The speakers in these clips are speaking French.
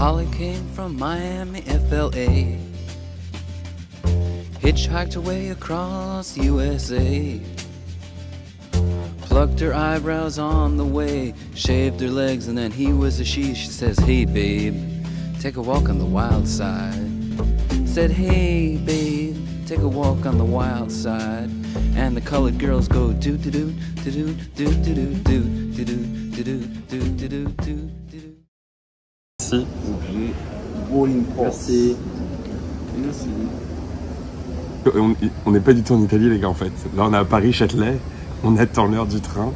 Holly came from Miami, FLA. Hitchhiked her way across USA. Plucked her eyebrows on the way. Shaved her legs and then he was a she. She says, hey babe, take a walk on the wild side. Said, hey babe, take a walk on the wild side. And the colored girls go do do do do do do do do do do do do do do do. Merci. Merci. Merci. On n'est pas du tout en Italie les gars en fait. Là on est à Paris Châtelet, on attend l'heure du train.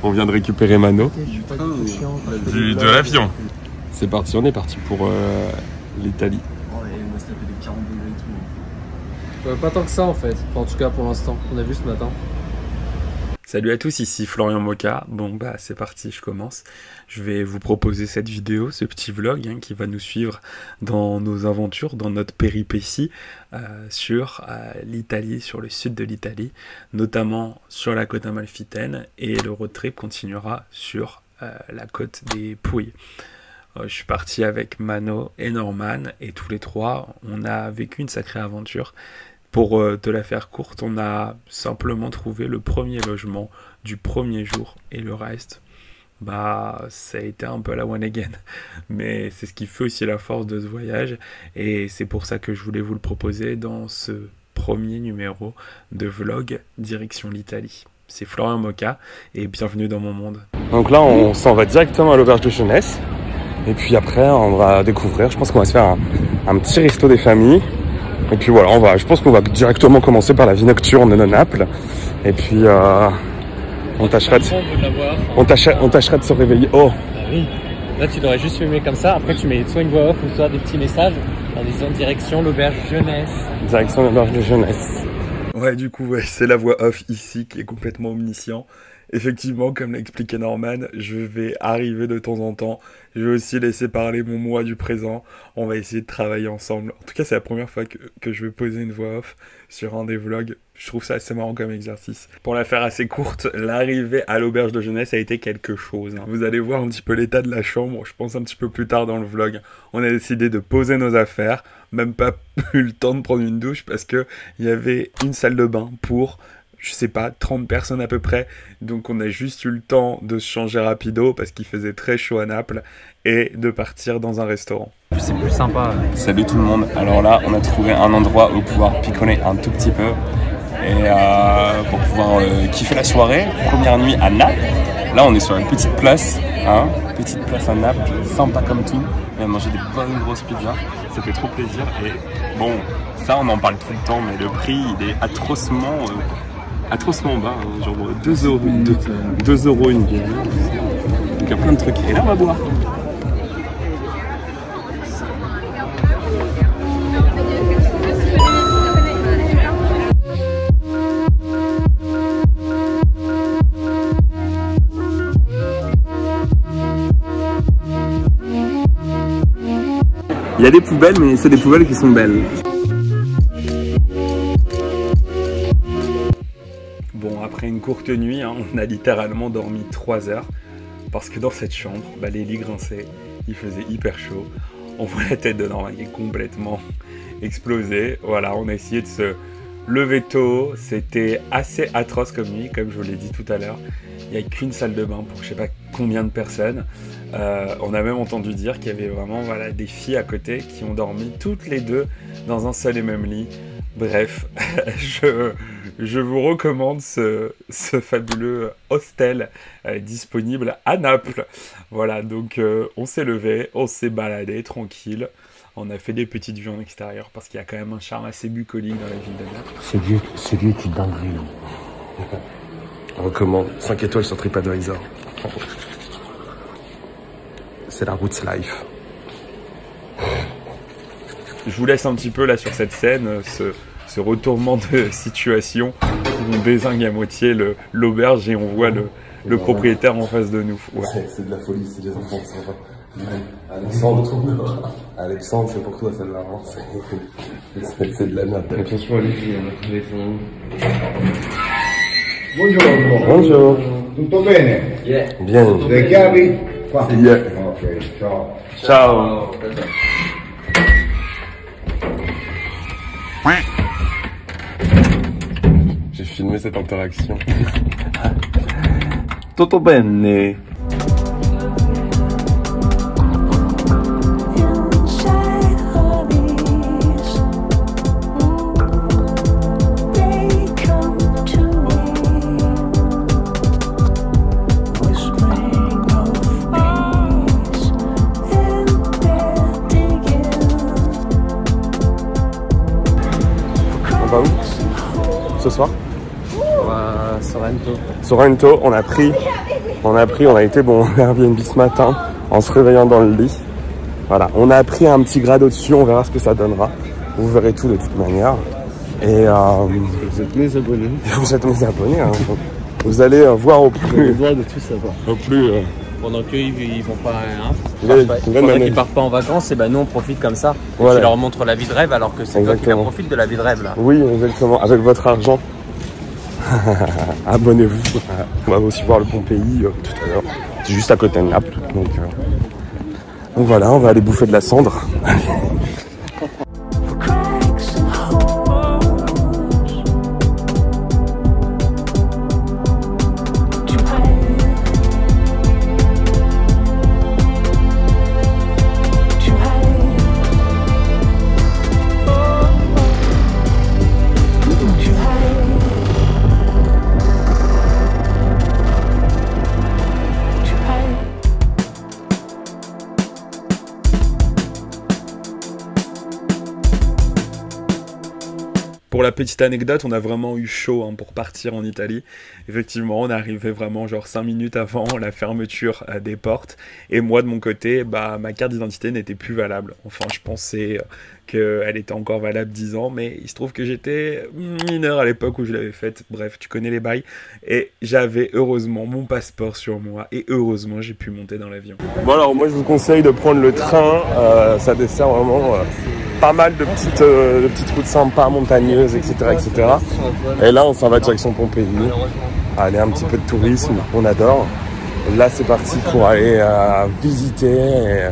On vient de récupérer Mano. De l'avion. C'est parti, on est parti pour l'Italie. Pas tant que ça en fait, enfin, en tout cas pour l'instant, on a vu ce matin. Salut à tous, ici Florian Moka. Bon bah c'est parti, je commence. Je vais vous proposer cette vidéo, ce petit vlog qui va nous suivre dans nos aventures, dans notre péripétie sur l'Italie, sur le sud de l'Italie, notamment sur la côte amalfitaine, et le road trip continuera sur la côte des Pouilles. Je suis parti avec Mano et Norman et tous les trois, on a vécu une sacrée aventure. Pour te la faire courte, on a simplement trouvé le premier logement du premier jour et le reste, bah, ça a été un peu la one again. Mais c'est ce qui fait aussi la force de ce voyage et c'est pour ça que je voulais vous le proposer dans ce premier numéro de vlog direction l'Italie. C'est Florian Moka et bienvenue dans mon monde. Donc là, on s'en va directement à l'auberge de jeunesse et puis après, on va découvrir, je pense qu'on va se faire un petit resto des familles. Et puis voilà, je pense qu'on va directement commencer par la vie nocturne de Naples. Et puis on tâchera de se réveiller. Oh. Ah oui. Là tu devrais juste filmer comme ça, après tu mets soit une voix off ou soit des petits messages en disant direction l'auberge jeunesse. Direction l'auberge de jeunesse. Ouais, du coup, ouais, c'est la voix off ici qui est complètement omniscient. Effectivement, comme l'a expliqué Norman, je vais arriver de temps en temps. Je vais aussi laisser parler mon moi du présent. On va essayer de travailler ensemble. En tout cas, c'est la première fois que je vais poser une voix off sur un des vlogs. Je trouve ça assez marrant comme exercice. Pour la faire assez courte, l'arrivée à l'auberge de jeunesse a été quelque chose. Vous allez voir un petit peu l'état de la chambre, je pense un petit peu plus tard dans le vlog. On a décidé de poser nos affaires. Même pas eu le temps de prendre une douche parce qu'il y avait une salle de bain pour... je sais pas, 30 personnes à peu près. Donc on a juste eu le temps de se changer rapido parce qu'il faisait très chaud à Naples et de partir dans un restaurant. C'est plus sympa. Salut tout le monde. Alors là, on a trouvé un endroit où pouvoir picoler un tout petit peu et pour pouvoir kiffer la soirée. Première nuit à Naples. Là, on est sur une petite place, petite place à Naples, sympa comme tout. On va manger des bonnes grosses pizzas. Ça fait trop plaisir et bon, ça on en parle tout le temps, mais le prix il est atrocement bas, genre 2 € une bière. Donc il y a plein de trucs. Et là on va boire. Il y a des poubelles, mais c'est des poubelles qui sont belles. Bon, après une courte nuit, on a littéralement dormi 3 heures. Parce que dans cette chambre, bah, les lits grinçaient, il faisait hyper chaud. On voit la tête de Norman qui est complètement explosée. Voilà, on a essayé de se lever tôt. C'était assez atroce comme nuit, comme je vous l'ai dit tout à l'heure. Il n'y a qu'une salle de bain pour je sais pas combien de personnes. On a même entendu dire qu'il y avait vraiment des filles à côté qui ont dormi toutes les deux dans un seul et même lit. Bref, je vous recommande ce fabuleux hostel disponible à Naples. Voilà, donc on s'est levé, on s'est baladé tranquille. On a fait des petites vues en extérieur parce qu'il y a quand même un charme assez bucolique dans la ville de Naples. C'est lieu qui dinguerie. On recommande 5 étoiles sur TripAdvisor. C'est la route life. Je vous laisse un petit peu là sur cette scène, ce retournement de situation où on dézingue à moitié l'auberge et on voit le propriétaire en face de nous. Ouais. C'est de la folie, c'est des enfants, ça va. Alexandre, c'est pour toi celle-là. C'est de la merde. Attention à lui, on a trouvé son... Buongiorno. Bonjour. Tutto bene? Bien. Le chiavi? quoi? Yeah. Ok, ciao. Ciao. J'ai filmé cette interaction. Tutto bene. On va où ce soir? Sorrento. Sorrento, on a été bon Airbnb ce matin en se réveillant dans le lit. Voilà, on a pris un petit grade au-dessus, on verra ce que ça donnera. Vous verrez tout de toute manière. Et Vous êtes mes abonnés. vous êtes mes abonnés, hein. Vous allez voir au J'ai plus. le droit de tout savoir. Au plus. Pendant qu'eux ils vont pas, hein, Pendant qu'ils partent pas en vacances, et ben nous on profite comme ça. Voilà. Tu leur montres la vie de rêve alors que c'est toi qui Exactement. profite de la vie de rêve là. Oui, exactement, avec votre argent. Abonnez-vous. On va aussi voir le Pompéi tout à l'heure. C'est juste à côté de Naples. Donc voilà, on va aller bouffer de la cendre. Pour la petite anecdote, on a vraiment eu chaud hein, pour partir en Italie. Effectivement, on est arrivé vraiment genre 5 minutes avant la fermeture des portes. Et moi, de mon côté, bah, ma carte d'identité n'était plus valable. Enfin, je pensais qu'elle était encore valable 10 ans, mais il se trouve que j'étais mineur à l'époque où je l'avais faite. Bref, tu connais les bails. Et j'avais heureusement mon passeport sur moi. Et heureusement, j'ai pu monter dans l'avion. Bon alors, moi je vous conseille de prendre le train. Ça dessert vraiment pas mal de petites routes sympas, montagneuses, etc., etc. Et là, on s'en va direction Pompéi. Allez, un petit peu de tourisme, on adore. Là, c'est parti pour aller visiter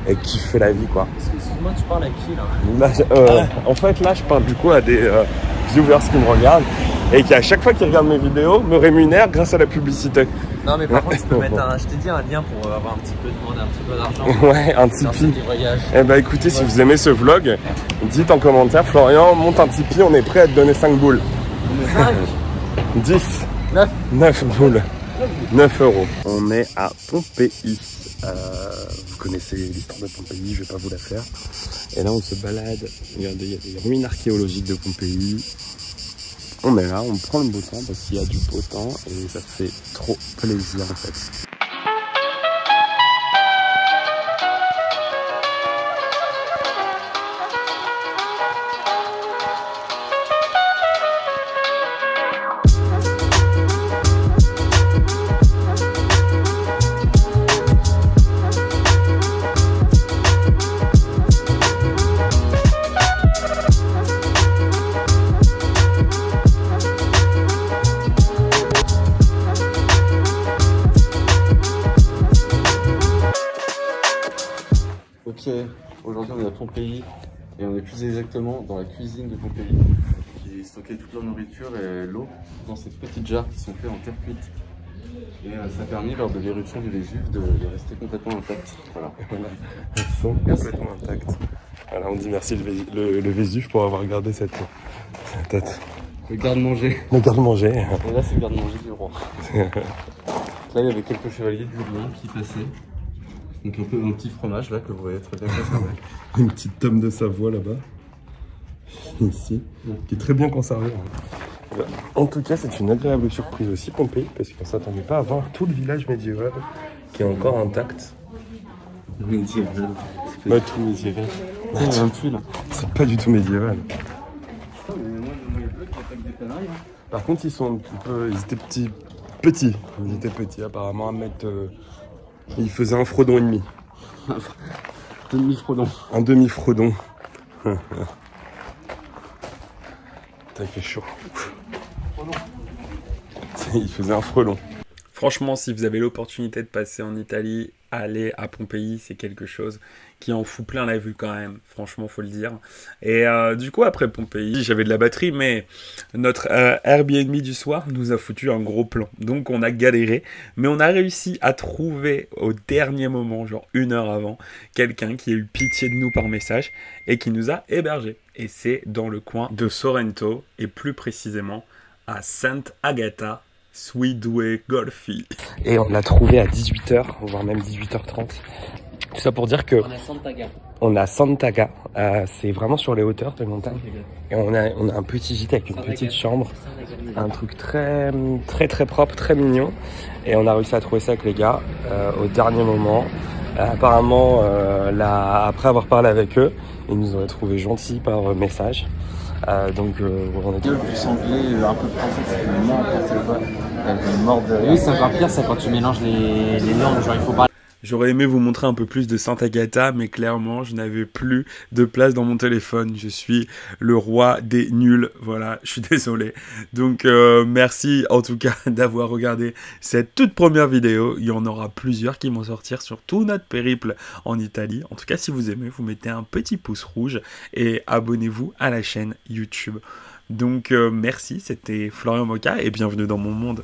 et kiffer la vie, quoi. Excuse-moi, tu parles à qui là? En fait, là, je parle du coup à des viewers qui me regardent et qui, à chaque fois qu'ils regardent mes vidéos, me rémunèrent grâce à la publicité. Non, mais par contre, tu peux mettre je t'ai dit un lien pour avoir un petit peu demander un petit peu d'argent. Ouais, un Tipeee. Voyage. Eh ben écoutez, si vous aimez ce vlog, dites en commentaire, Florian, monte un Tipeee, on est prêt à te donner 5 boules. 5 10 9 9 boules. 9 euros. On est à Pompéi. Vous connaissez l'histoire de Pompéi, je vais pas vous la faire. Et là, on se balade. Regardez, il y a des ruines archéologiques de Pompéi. On est là, on prend le beau temps parce qu'il y a du beau temps et ça fait trop plaisir en fait. Ok, aujourd'hui on est à Pompéi et on est plus exactement dans la cuisine de Pompéi qui stockait toute leur nourriture et l'eau dans ces petites jarres qui sont faites en terre cuite. Et ça a permis lors de l'éruption du Vésuve de rester complètement intact. Voilà. Elles sont complètement intactes. Voilà, on dit merci le Vésuve pour avoir gardé cette tête. Le garde-manger. Le garde-manger. Et là c'est le garde-manger du roi. Là il y avait quelques chevaliers de Louvain qui passaient. Donc un petit fromage là que vous voyez très bien conservé. Une petite tome de Savoie là-bas. Ici. Qui est très bien conservée. En tout cas, c'est une agréable surprise aussi Pompéi, parce qu'on ne s'attendait pas à voir tout le village médiéval qui est encore intact. Médiéval. C'est pas tout médiéval. C'est pas du tout médiéval. Par contre, ils sont un petit peu. Ils étaient petits. Ils étaient petits, apparemment, à mettre. Ils faisaient un Frodon et demi. Demi-Frodon. Un demi-Frodon. Putain, il fait chaud. Il faisait un frelon. Franchement, si vous avez l'opportunité de passer en Italie, aller à Pompéi, c'est quelque chose qui en fout plein la vue quand même, franchement, faut le dire. Et du coup, après Pompéi, j'avais de la batterie, mais notre Airbnb du soir nous a foutu un gros plan. Donc on a galéré, mais on a réussi à trouver au dernier moment, genre 1 heure avant, quelqu'un qui a eu pitié de nous par message et qui nous a hébergés. Et c'est dans le coin de Sorrento, et plus précisément à Sant'Agata sui Due Golfi. Et on l'a trouvé à 18h, voire même 18h30. Tout ça pour dire que on a Sant'Agata, c'est vraiment sur les hauteurs de montagne. Et on a un petit gîte avec une petite chambre, un truc très propre, très mignon. Et on a réussi à trouver ça avec les gars au dernier moment. Apparemment, après avoir parlé avec eux, ils nous ont trouvé gentils par message. Donc on a dit le plus anglais, un peu français, c'est n'importe quoi. Elle mort de rire. Oui, c'est encore pire, c'est quand tu mélanges les langues, genre il faut parler. J'aurais aimé vous montrer un peu plus de Sant'Agata, mais clairement, je n'avais plus de place dans mon téléphone. Je suis le roi des nuls. Voilà, je suis désolé. Donc, merci en tout cas d'avoir regardé cette toute première vidéo. Il y en aura plusieurs qui vont sortir sur tout notre périple en Italie. En tout cas, si vous aimez, vous mettez un petit pouce rouge et abonnez-vous à la chaîne YouTube. Donc, merci, c'était Florian Moka et bienvenue dans mon monde.